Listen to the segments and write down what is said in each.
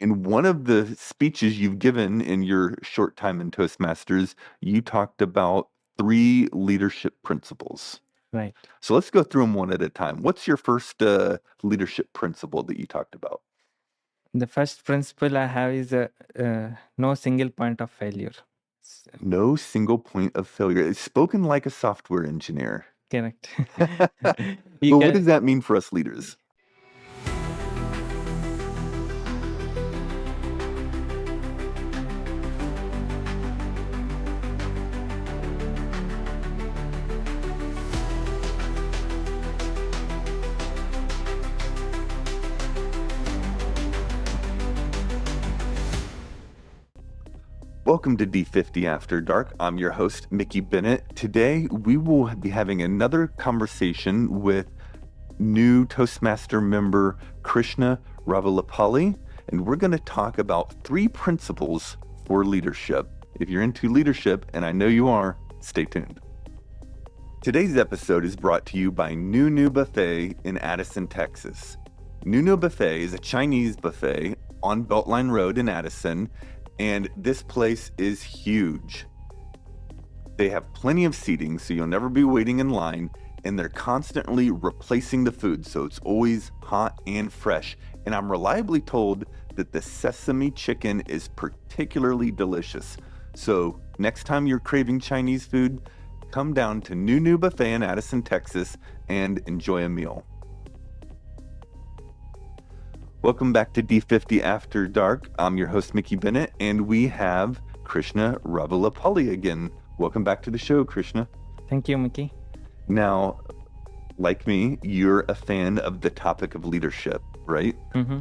In one of the speeches you've given in your short time in Toastmasters, you talked about three leadership principles. Right. So let's go through them one at a time. What's your first leadership principle that you talked about? The first principle I have is no single point of failure. No single point of failure. It's spoken like a software engineer. Correct. But what does that mean for us leaders? Welcome to D50 After Dark. I'm your host, Mickey Bennett. Today, we will be having another conversation with new Toastmaster member Krishna Ravulapalli, and we're going to talk about three principles for leadership. If you're into leadership, and I know you are, stay tuned. Today's episode is brought to you by Noo-Noo Buffet in Addison, Texas. Noo-Noo Buffet is a Chinese buffet on Beltline Road in Addison, and this place is huge. They have plenty of seating, so you'll never be waiting in line, and they're constantly replacing the food, so it's always hot and fresh. And I'm reliably told that the sesame chicken is particularly delicious. So next time you're craving Chinese food, come down to Noo-Noo Buffet in Addison, Texas, and enjoy a meal. Welcome back to D50 After Dark. I'm your host, Mickey Bennett, and we have Krishna Ravulapalli again. Welcome back to the show, Krishna. Thank you, Mickey. Now, like me, you're a fan of the topic of leadership, right? Mm-hmm.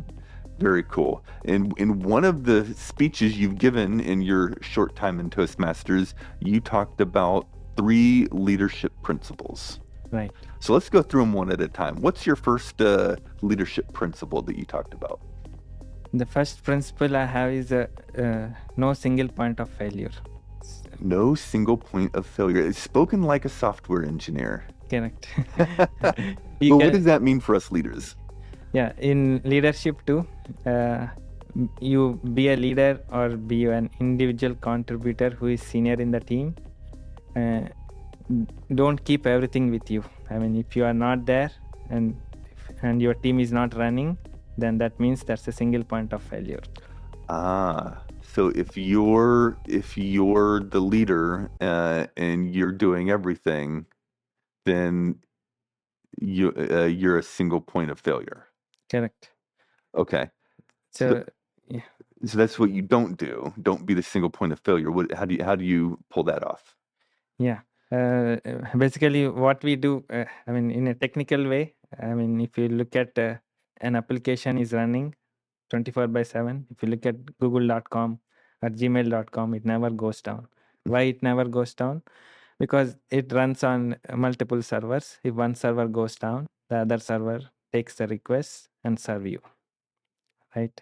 Very cool. In one of the speeches you've given in your short time in Toastmasters, you talked about three leadership principles. Right. So let's go through them one at a time. What's your first leadership principle that you talked about? The first principle I have is no single point of failure. No single point of failure. It's spoken like a software engineer. Correct. What does that mean for us leaders? Yeah, in leadership too, you be a leader or be an individual contributor who is senior in the team. Don't keep everything with you. I mean, if you are not there and your team is not running, then that means that's a single point of failure. So if you're the leader and you're doing everything, then you're a single point of failure. Correct. Okay. So yeah. So that's what you don't do. Don't be the single point of failure. How do you pull that off? Yeah. Basically, what we do, I mean, in a technical way, I mean, if you look at an application is running 24/7, if you look at google.com or gmail.com, it never goes down. Why it never goes down? Because it runs on multiple servers. If one server goes down, the other server takes the request and serve you. Right?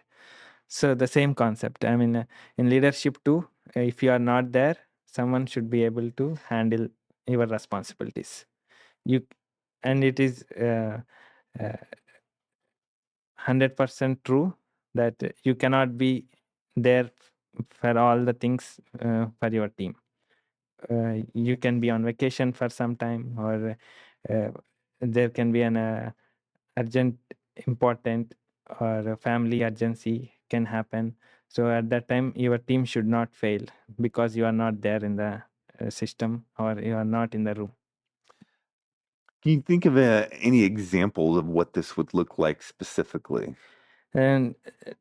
So the same concept. I mean, in leadership too, if you are not there, someone should be able to handle your responsibilities. And it is 100% true that you cannot be there for all the things for your team. You can be on vacation for some time, or there can be an urgent, important, or a family urgency can happen. So at that time, your team should not fail because you are not there in the system or you are not in the room. Can you think of any examples of what this would look like specifically? And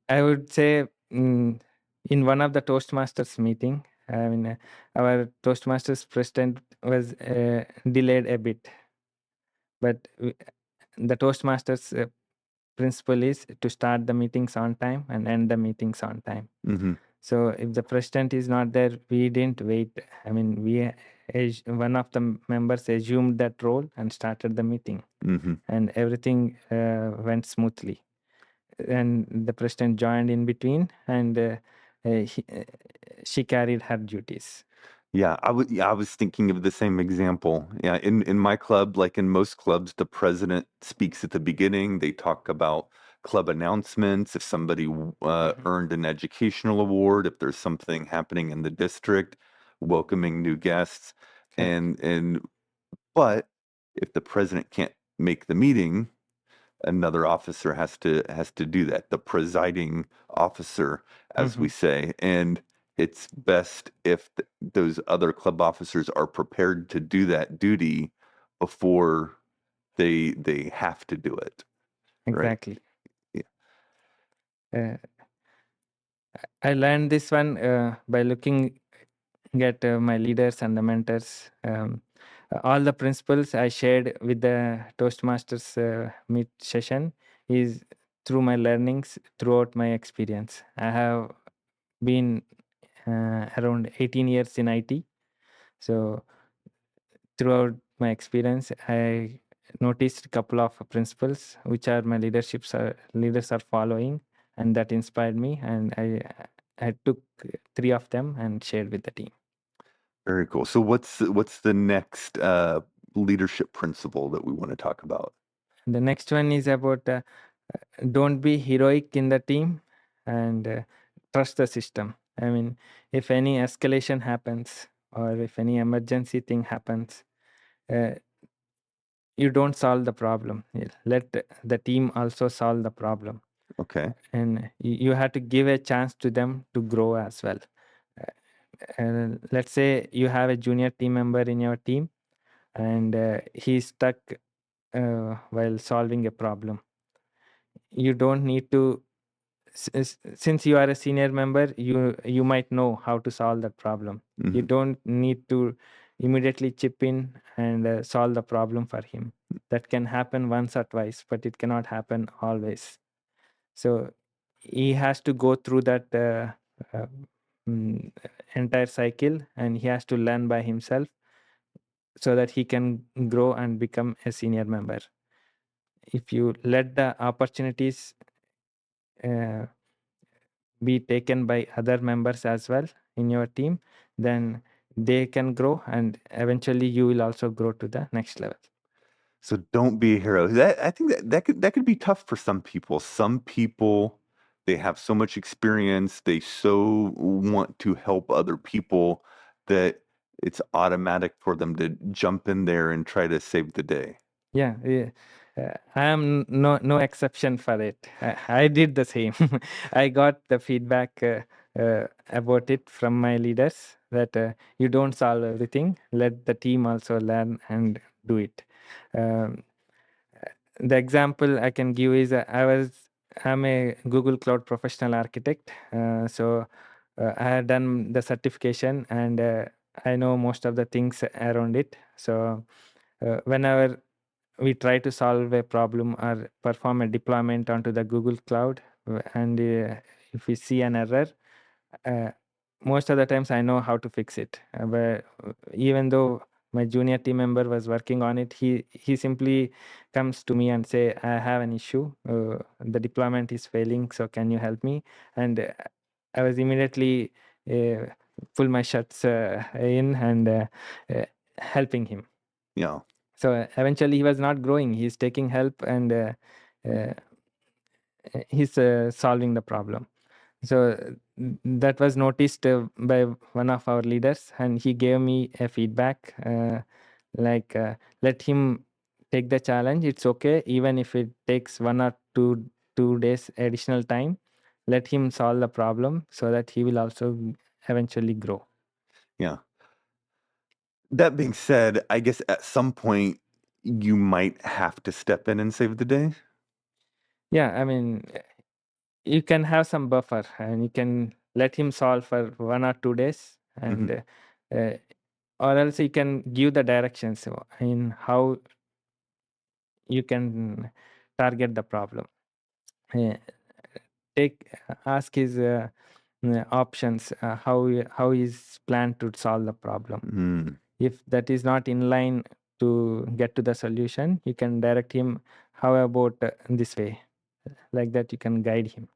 I would say in one of the Toastmasters meeting, I mean, our Toastmasters president was delayed a bit, but the Toastmasters principle is to start the meetings on time and end the meetings on time. Mm-hmm. So if the president is not there, we didn't wait. I mean, one of the members assumed that role and started the meeting, and everything went smoothly. And the president joined in between, and she carried her duties. Yeah, I was thinking of the same example. In my club, like in most clubs, the president speaks at the beginning. They talk about club announcements, if somebody Mhm. earned an educational award, if there's something happening in the district, welcoming new guests. Correct. But if the president can't make the meeting, another officer has to do that, the presiding officer, as we Mhm. say. And it's best if those other club officers are prepared to do that duty before they have to do it, right? Exactly. Yeah. Uh, I learned this one by looking at my leaders and the mentors. All the principles I shared with the Toastmasters meet session is through my learnings throughout my experience. I have been around 18 years in IT. So throughout my experience, I noticed a couple of principles which are my leaders are following, and that inspired me. And I took three of them and shared with the team. Very cool. So what's the next leadership principle that we want to talk about? The next one is about don't be heroic in the team and trust the system. I mean, if any escalation happens or if any emergency thing happens, uh, you don't solve the problem. Let the team also solve the problem. Okay. And you have to give a chance to them to grow as well. And let's say you have a junior team member in your team and he's stuck while solving a problem. You don't need to since you are a senior member, you might know how to solve that problem. You Hmm. don't need to immediately chip in and solve the problem for him. That can happen once or twice, but it cannot happen always. So he has to go through that uh, mm, entire cycle, and he has to learn by himself so that he can grow and become a senior member. If you let the opportunities uh, be taken by other members as well in your team, then they can grow, and eventually you will also grow to the next level. So don't be a hero. I think that could be tough for some people. Some people, they have so much experience, they so want to help other people that it's automatic for them to jump in there and try to save the day. Yeah, yeah. I am no exception for it. I did the same. I got the feedback about it from my leaders that you don't solve everything. Let the team also learn and do it. Um, the example I can give is I'm a Google Cloud professional architect. I had done the certification and I know most of the things around it. So whenever we try to solve a problem or perform a deployment onto the Google Cloud, and if we see an error, uh, most of the times I know how to fix it. But even though my junior team member was working on it, he simply comes to me and say, "I have an issue. The deployment is failing. So can you help me?" And I was immediately uh, pull my shirts in and helping him. Yeah. So eventually, he was not growing. He's taking help and uh, he's solving the problem. So that was noticed by one of our leaders, and he gave me a feedback like, let him take the challenge. It's okay, even if it takes 1 or 2 days additional time. Let him solve the problem so that he will also eventually grow. Yeah. That being said, I guess at some point you might have to step in and save the day. Yeah, I mean, you can have some buffer and you can let him solve for 1 or 2 days and Hmm. uh, or else you can give the directions in how you can target the problem. Uh, take ask his options how is planned to solve the problem. Mm, If that is not in line to get to the solution, you can direct him how about this way, like that you can guide him.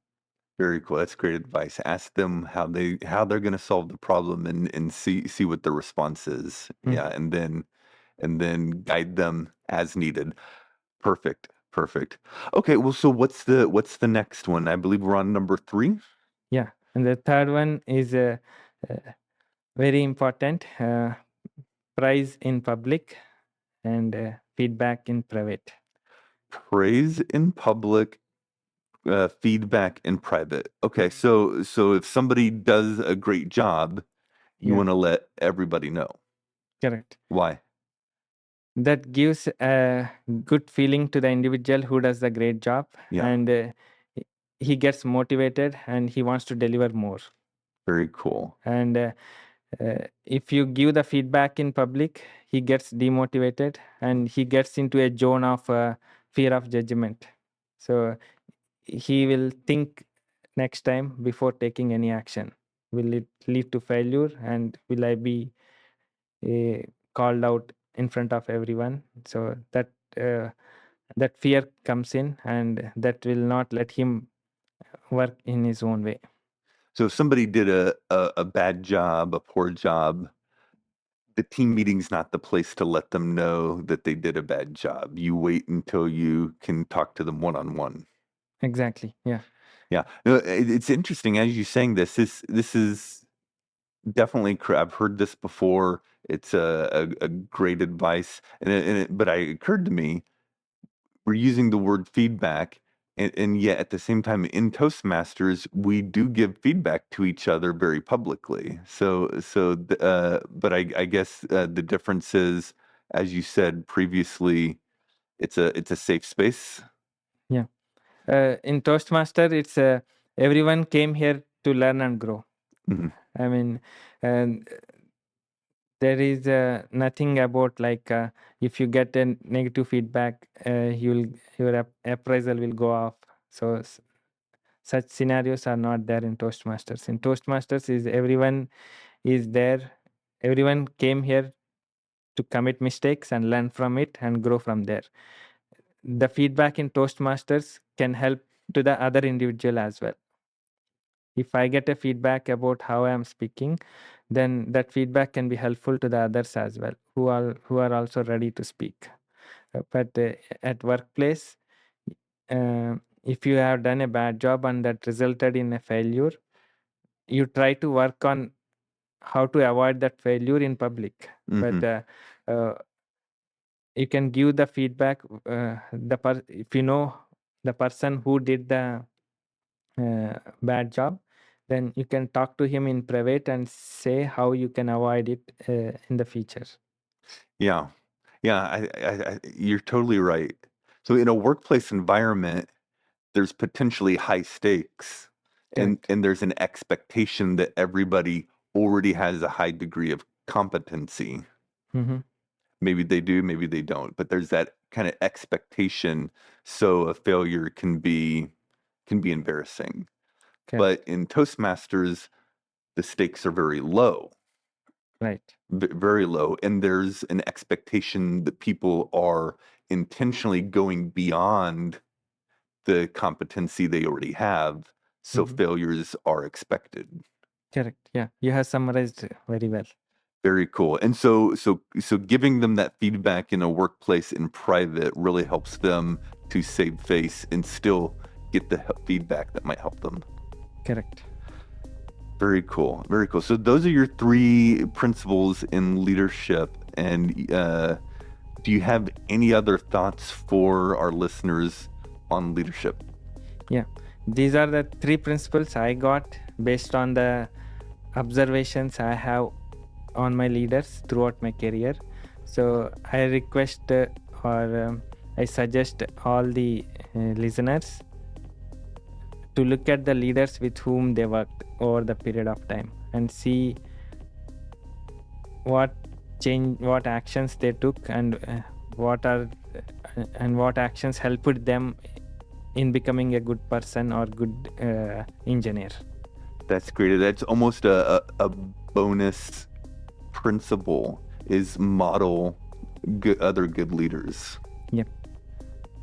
very cool. That's great advice. Ask them how they're going to solve the problem and see what the response is. Yeah, Mhm. and then guide them as needed. Perfect. Perfect. Okay, well, so what's the next one? I believe we're on number 3. Yeah, and the third one is very important: praise in public and feedback in private. Praise in public, feedback in private. Okay, so if somebody does a great job, you Yeah, want to let everybody know. correct. Why? That gives a good feeling to the individual who does the great job, Yeah, and he gets motivated and he wants to deliver more. very cool. And if you give the feedback in public, he gets demotivated and he gets into a zone of fear of judgment. So he will think next time before taking any action. Will it lead to failure, and will I be called out in front of everyone? So that fear comes in, and that will not let him work in his own way. So if somebody did a bad job, a poor job, the team meeting's not the place to let them know that they did a bad job. You wait until you can talk to them one-on-one. Exactly. Yeah. Yeah. No, it's interesting as you saying this. This is definitely I've heard this before. It's a great advice, but it occurred to me we're using the word feedback, and yet at the same time in Toastmasters we do give feedback to each other very publicly. But I guess the difference is, as you said previously, it's a safe space. Yeah. In Toastmaster, it's everyone came here to learn and grow. Mhm. I mean, and there is nothing about like if you get a negative feedback, your appraisal will go off. So such scenarios are not there in Toastmasters. In Toastmasters, is everyone is there. Everyone came here to commit mistakes and learn from it and grow from there. The feedback in Toastmasters can help to the other individual as well. If I get a feedback about how I am speaking, then that feedback can be helpful to the others as well, who are also ready to speak. But at workplace, if you have done a bad job and that resulted in a failure, you try to work on how to avoid that failure in public. Mhm. But you can give the feedback. If you know the person who did the bad job, then you can talk to him in private and say how you can avoid it in the future. Yeah. Yeah, you're totally right. So in a workplace environment, there's potentially high stakes, and Correct. there's an expectation that everybody already has a high degree of competency. Mm-hmm. Maybe they do, maybe they don't, but there's that kind of expectation, so a failure can be embarrassing. But Correct. in Toastmasters, the stakes are very low, Right. very low, and there's an expectation that people are intentionally going beyond the competency they already have, so Mm-hmm. failures are expected. Correct. Yeah, you have summarized very well. Very cool. And so giving them that feedback in a workplace in private really helps them to save face and still get the feedback that might help them. Correct. Very cool. Very cool. So those are your 3 principles in leadership. And do you have any other thoughts for our listeners on leadership? Yeah, these are the 3 principles I got based on the observations I have on my leaders throughout my career. So I request or I suggest all the listeners to look at the leaders with whom they worked over the period of time and see what actions they took, and what actions helped them in becoming a good person or good engineer. That's great. That's almost a bonus principle, is model other good leaders. Yep.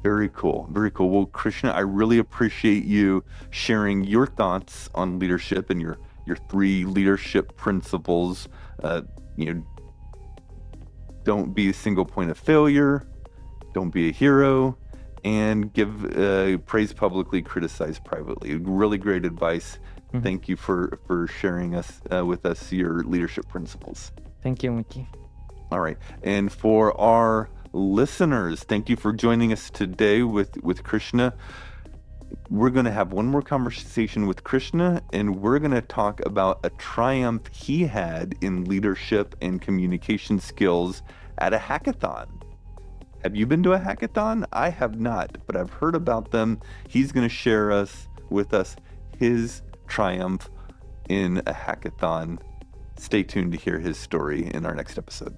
Very cool. Very cool. Well, Krishna, I really appreciate you sharing your thoughts on leadership and your 3 leadership principles. Don't be a single point of failure. Don't be a hero. and give praise publicly, criticize privately. Really great advice. Thank you for sharing with us your leadership principles. Thank you, Mickey. All right. And for our listeners, thank you for joining us today with Krishna. We're going to have one more conversation with Krishna, and we're going to talk about a triumph he had in leadership and communication skills at a hackathon. Have you been to a hackathon? I have not, but I've heard about them. He's going to share with us his triumph in a hackathon. Stay tuned to hear his story in our next episode.